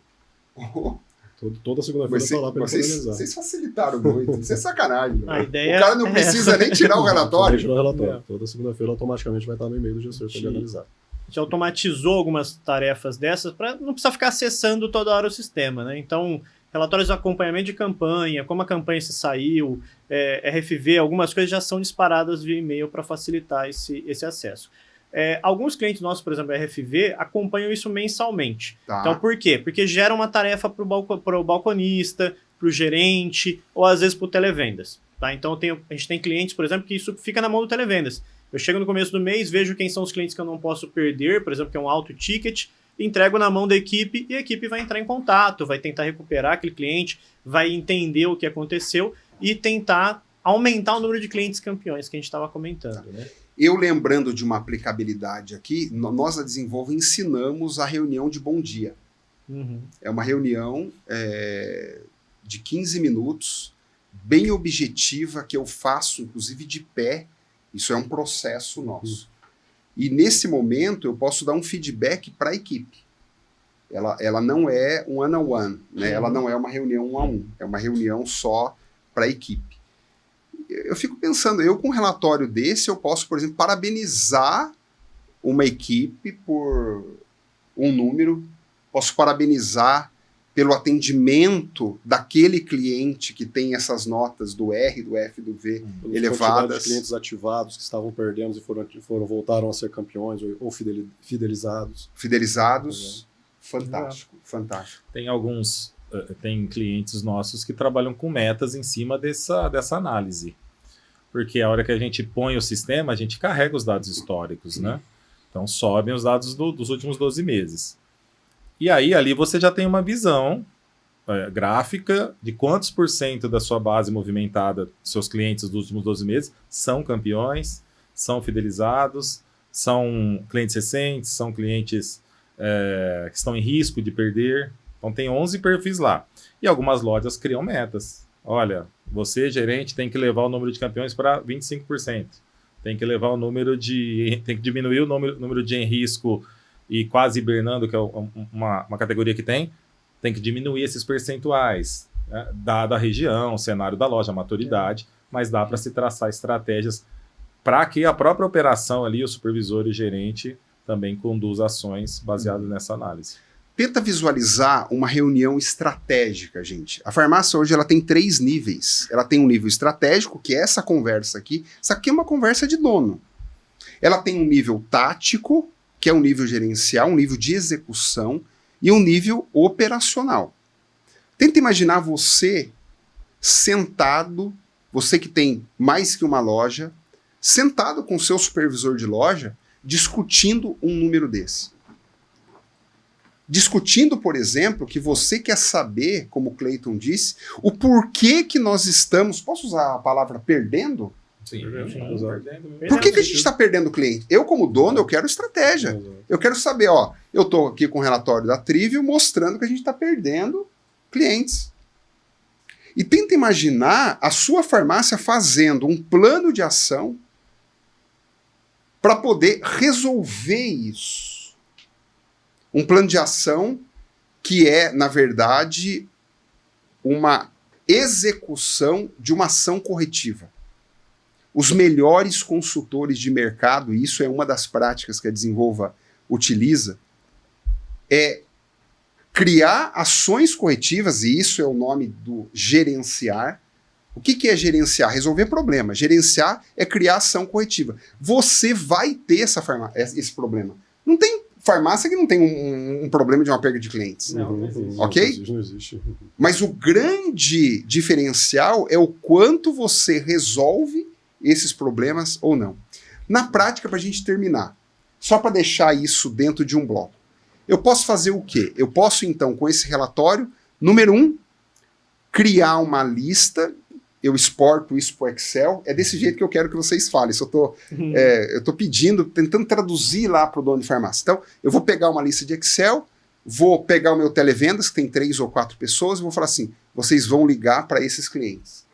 Speaker 2: Toda segunda-feira está lá para ele poder analisar.
Speaker 1: Vocês facilitaram muito. Isso é sacanagem.
Speaker 3: A ideia
Speaker 1: o cara não precisa nem tirar o relatório.
Speaker 2: Tirar o relatório. Toda segunda-feira, automaticamente, vai estar no e-mail do gestor para ele analisar.
Speaker 3: A gente automatizou algumas tarefas dessas para não precisar ficar acessando toda hora o sistema, né? Então, relatórios de acompanhamento de campanha, como a campanha se saiu, RFV, algumas coisas já são disparadas via e-mail para facilitar esse acesso. Alguns clientes nossos, por exemplo, RFV, acompanham isso mensalmente.
Speaker 1: Tá.
Speaker 3: Então, por quê? Porque gera uma tarefa para o balconista, para o gerente, ou às vezes para o televendas. Tá? Então, a gente tem clientes, por exemplo, que isso fica na mão do televendas. Eu chego no começo do mês, vejo quem são os clientes que eu não posso perder, por exemplo, que é um alto ticket, entrego na mão da equipe e a equipe vai entrar em contato, vai tentar recuperar aquele cliente, vai entender o que aconteceu e tentar aumentar o número de clientes campeões que a gente estava comentando. Né?
Speaker 1: Eu lembrando de uma aplicabilidade aqui, nós da Desenvolve ensinamos a reunião de bom dia. É uma reunião de 15 minutos, bem objetiva, que eu faço, inclusive, de pé. Isso é um processo nosso. E nesse momento eu posso dar um feedback para a equipe. Ela não é um one-on-one, né? Ela não é uma reunião 1-a-1, é uma reunião só para a equipe. Eu fico pensando, eu com um relatório desse, eu posso, por exemplo, parabenizar uma equipe por um número, posso parabenizar pelo atendimento daquele cliente que tem essas notas do R, do F, do V elevadas.
Speaker 2: De clientes ativados que estavam perdendo e voltaram a ser campeões ou fidelizados.
Speaker 1: Fidelizados, fantástico, fantástico.
Speaker 4: Tem clientes nossos que trabalham com metas em cima dessa análise. Porque a hora que a gente põe o sistema, a gente carrega os dados históricos, né? Então sobem os dados dos últimos 12 meses. E aí, ali você já tem uma visão gráfica de quantos % da sua base movimentada, seus clientes dos últimos 12 meses, são campeões, são fidelizados, são clientes recentes, são clientes que estão em risco de perder. Então, tem 11 perfis lá. E algumas lojas criam metas. Olha, você, gerente, tem que levar o número de campeões para 25%. Tem que levar tem que diminuir o número de em risco e quase hibernando, que é uma categoria que tem que diminuir esses percentuais, né? Dada a região, o cenário da loja, a maturidade, mas dá para se traçar estratégias para que a própria operação ali, o supervisor e o gerente, também conduz ações baseadas nessa análise.
Speaker 1: Tenta visualizar uma reunião estratégica, gente. A farmácia hoje ela tem 3 níveis. Ela tem um nível estratégico, que é essa conversa aqui. Isso aqui é uma conversa de dono. Ela tem um nível tático, que é um nível gerencial, um nível de execução e um nível operacional. Tenta imaginar você sentado, você que tem mais que uma loja, sentado com o seu supervisor de loja, discutindo um número desse. Discutindo, por exemplo, que você quer saber, como o Clayton disse, o porquê que nós estamos, posso usar a palavra perdendo?
Speaker 4: Sim.
Speaker 1: Por que a gente está perdendo o cliente? Eu, como dono, eu quero estratégia. Eu quero saber, eu estou aqui com o relatório da Trivial mostrando que a gente está perdendo clientes. E tenta imaginar a sua farmácia fazendo um plano de ação para poder resolver isso. Um plano de ação que é, na verdade, uma execução de uma ação corretiva. Os melhores consultores de mercado, e isso é uma das práticas que a Desenvolva utiliza, é criar ações corretivas, e isso é o nome do gerenciar. O que é gerenciar? Resolver problema. Gerenciar é criar ação corretiva. Você vai ter esse problema. Não tem farmácia que não tem um problema de uma perda de clientes.
Speaker 3: Não existe.
Speaker 1: Ok?
Speaker 2: Não existe.
Speaker 1: Mas o grande diferencial é o quanto você resolve esses problemas ou não. Na prática, para a gente terminar, só para deixar isso dentro de um bloco, eu posso fazer o quê? Eu posso, então, com esse relatório, número 1, criar uma lista, eu exporto isso para o Excel, é desse jeito que eu quero que vocês falem. Se eu tô pedindo, tentando traduzir lá para o dono de farmácia. Então, eu vou pegar uma lista de Excel, vou pegar o meu televendas, que tem 3 ou 4 pessoas, e vou falar assim, vocês vão ligar para esses clientes.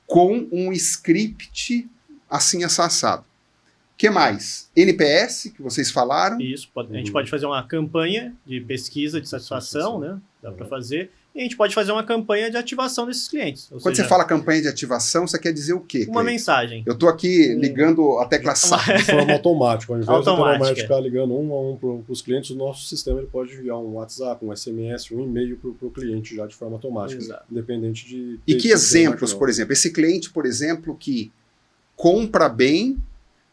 Speaker 1: Com um script assim assado. O que mais? NPS, que vocês falaram.
Speaker 3: Isso, a gente pode fazer uma campanha de pesquisa de satisfação, né? Dá para fazer. E a gente pode fazer uma campanha de ativação desses clientes.
Speaker 1: Quando você fala campanha de ativação, você quer dizer o quê?
Speaker 3: Uma mensagem.
Speaker 1: Eu estou aqui ligando a tecla SAP.
Speaker 2: De forma automática. Ao invés
Speaker 3: Automática.
Speaker 2: de ficar ligando um a um para os clientes, o nosso sistema ele pode enviar um WhatsApp, um SMS, um e-mail para o cliente já de forma automática.
Speaker 3: Exato.
Speaker 2: Independente de...
Speaker 1: E que exemplos, por exemplo? Esse cliente, por exemplo, que compra bem,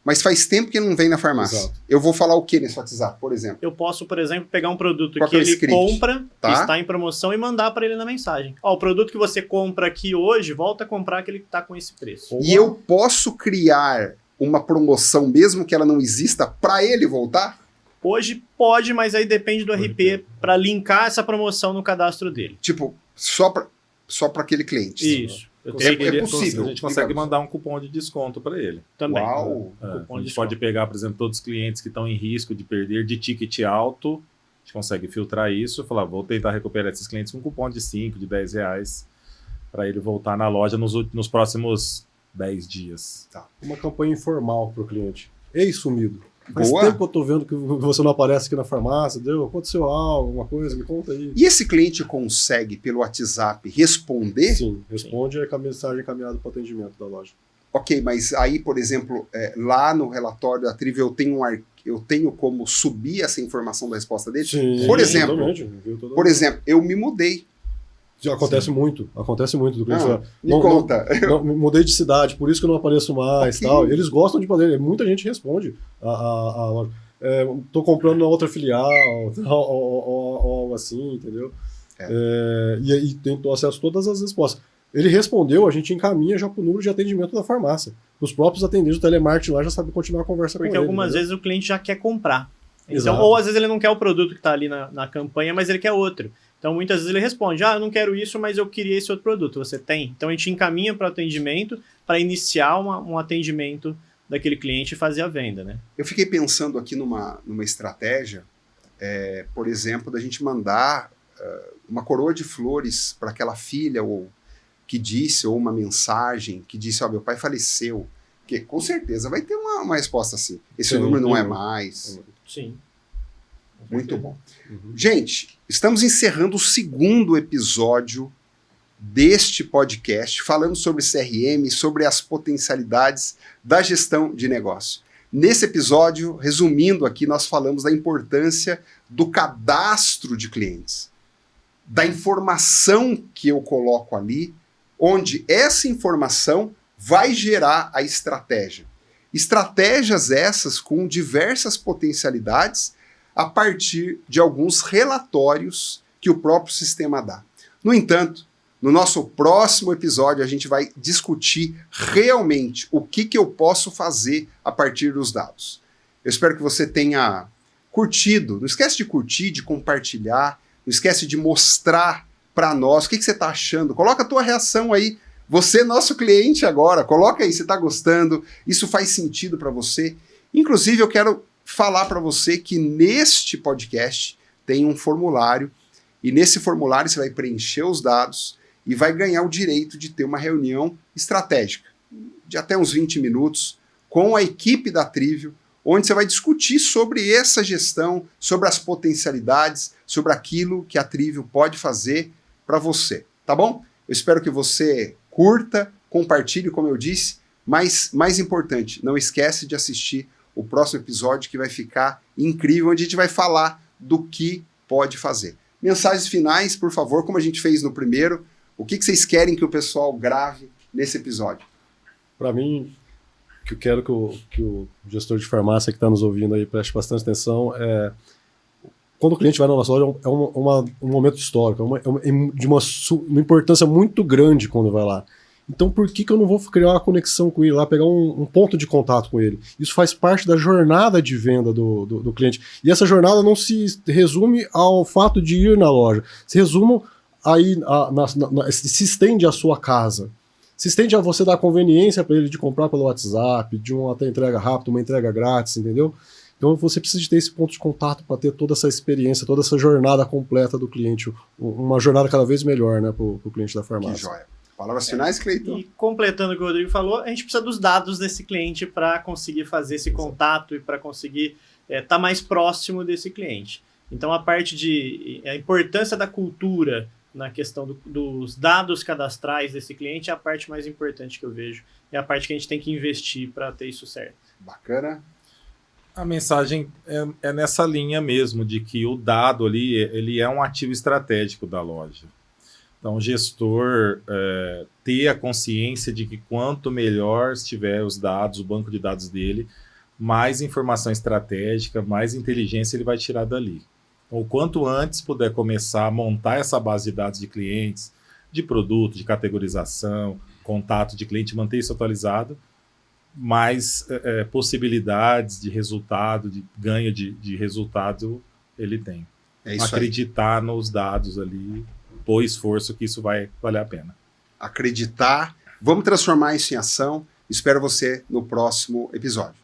Speaker 1: mas faz tempo que não vem na farmácia.
Speaker 2: Exato.
Speaker 1: Eu vou falar o que nesse WhatsApp, por exemplo?
Speaker 3: Eu posso, por exemplo, pegar um produto
Speaker 1: Qual
Speaker 3: que
Speaker 1: é o
Speaker 3: ele
Speaker 1: script?
Speaker 3: compra,
Speaker 1: Tá.
Speaker 3: que está em promoção, e mandar para ele na mensagem. Ó, o produto que você compra aqui hoje, volta a comprar aquele que está com esse preço.
Speaker 1: E eu posso criar uma promoção, mesmo que ela não exista, para ele voltar?
Speaker 3: Hoje pode, mas aí depende do RP para linkar essa promoção no cadastro dele.
Speaker 1: Tipo, só para aquele cliente.
Speaker 3: Isso. Eu
Speaker 1: É possível.
Speaker 4: A gente consegue
Speaker 1: digamos.
Speaker 4: mandar um cupom de desconto para ele.
Speaker 3: também.
Speaker 1: Uau!
Speaker 4: A gente pode pegar, por exemplo, todos os clientes que estão em risco de perder de ticket alto, a gente consegue filtrar isso e falar, vou tentar recuperar esses clientes com um cupom de 5, de 10 reais, para ele voltar na loja nos próximos 10 dias.
Speaker 2: Uma campanha informal para o cliente. Ei, sumido. Faz
Speaker 1: Boa.
Speaker 2: tempo que eu tô vendo que você não aparece aqui na farmácia, aconteceu algo, alguma coisa, me conta aí.
Speaker 1: E esse cliente consegue, pelo WhatsApp, responder?
Speaker 2: Sim, responde com a mensagem encaminhada para o atendimento da loja.
Speaker 1: Ok, mas aí, por exemplo, lá no relatório da Trivial eu tenho como subir essa informação da resposta dele?
Speaker 2: Sim,
Speaker 1: Por exemplo,
Speaker 2: totalmente.
Speaker 1: Por exemplo, eu me mudei.
Speaker 2: Já acontece muito do cliente.
Speaker 1: Me conta.
Speaker 2: Não, mudei de cidade, por isso que eu não apareço mais.
Speaker 1: Ok.
Speaker 2: Tal. Eles gostam de fazer, muita gente responde a loja. Tô comprando na outra filial, ou algo assim, entendeu? E tem acesso a todas as respostas. Ele respondeu, a gente encaminha já para o número de atendimento da farmácia. Os próprios atendentes do telemarketing lá já sabem continuar a conversa
Speaker 3: Porque
Speaker 2: com ele.
Speaker 3: algumas vezes o cliente já quer comprar. Então,
Speaker 2: Exato.
Speaker 3: ou às vezes ele não quer o produto que está ali na campanha, mas ele quer outro. Então, muitas vezes ele responde, eu não quero isso, mas eu queria esse outro produto. Você tem? Então, a gente encaminha para o atendimento para iniciar um atendimento daquele cliente e fazer a venda, né?
Speaker 1: Eu fiquei pensando aqui numa estratégia, por exemplo, da gente mandar uma coroa de flores para aquela filha ou uma mensagem que disse, meu pai faleceu. Porque com certeza vai ter uma resposta assim. Esse número não é mais.
Speaker 3: Sim.
Speaker 1: Muito bom. Gente, estamos encerrando o 2º episódio deste podcast, falando sobre CRM, sobre as potencialidades da gestão de negócio. Nesse episódio, resumindo aqui, nós falamos da importância do cadastro de clientes, da informação que eu coloco ali, onde essa informação vai gerar a estratégia. Estratégias essas com diversas potencialidades a partir de alguns relatórios que o próprio sistema dá. No entanto, no nosso próximo episódio, a gente vai discutir realmente o que eu posso fazer a partir dos dados. Eu espero que você tenha curtido. Não esquece de curtir, de compartilhar, não esquece de mostrar para nós o que você está achando. Coloca a tua reação aí. Você é nosso cliente agora. Coloca aí se está gostando. Isso faz sentido para você. Inclusive, eu quero falar para você que neste podcast tem um formulário e nesse formulário você vai preencher os dados e vai ganhar o direito de ter uma reunião estratégica de até uns 20 minutos com a equipe da Trivial, onde você vai discutir sobre essa gestão, sobre as potencialidades, sobre aquilo que a Trivial pode fazer para você, tá bom? Eu espero que você curta, compartilhe, como eu disse, mas mais importante, não esquece de assistir o próximo episódio que vai ficar incrível, onde a gente vai falar do que pode fazer. Mensagens finais, por favor, como a gente fez no primeiro, o que vocês querem que o pessoal grave nesse episódio?
Speaker 2: Para mim, o que eu quero que o gestor de farmácia que está nos ouvindo aí preste bastante atenção quando o cliente vai na nossa loja, é um momento histórico, de uma importância muito grande quando vai lá. Então, por que eu não vou criar uma conexão com ele lá, pegar um ponto de contato com ele? Isso faz parte da jornada de venda do cliente. E essa jornada não se resume ao fato de ir na loja. Se resume aí se estende à sua casa. Se estende a você dar conveniência para ele de comprar pelo WhatsApp, de uma até entrega rápida, uma entrega grátis, entendeu? Então você precisa de ter esse ponto de contato para ter toda essa experiência, toda essa jornada completa do cliente, uma jornada cada vez melhor, né, para o cliente da farmácia.
Speaker 1: Que joia. Palavras finais, Cleiton?
Speaker 3: E completando o que o Rodrigo falou, a gente precisa dos dados desse cliente para conseguir fazer esse contato e para conseguir estar mais próximo desse cliente. Então a importância da cultura na questão dos dados cadastrais desse cliente é a parte mais importante que eu vejo. É a parte que a gente tem que investir para ter isso certo.
Speaker 1: Bacana.
Speaker 4: A mensagem é nessa linha mesmo, de que o dado ali, ele é um ativo estratégico da loja. Então, o gestor ter a consciência de que quanto melhor estiver os dados, o banco de dados dele, mais informação estratégica, mais inteligência ele vai tirar dali. Então, o quanto antes puder começar a montar essa base de dados de clientes, de produto, de categorização, contato de cliente, manter isso atualizado, mais possibilidades de resultado, de ganho de resultado ele tem.
Speaker 1: É isso aí.
Speaker 4: Acreditar nos dados ali, pôr esforço que isso vai valer a pena.
Speaker 1: Acreditar. Vamos transformar isso em ação. Espero você no próximo episódio.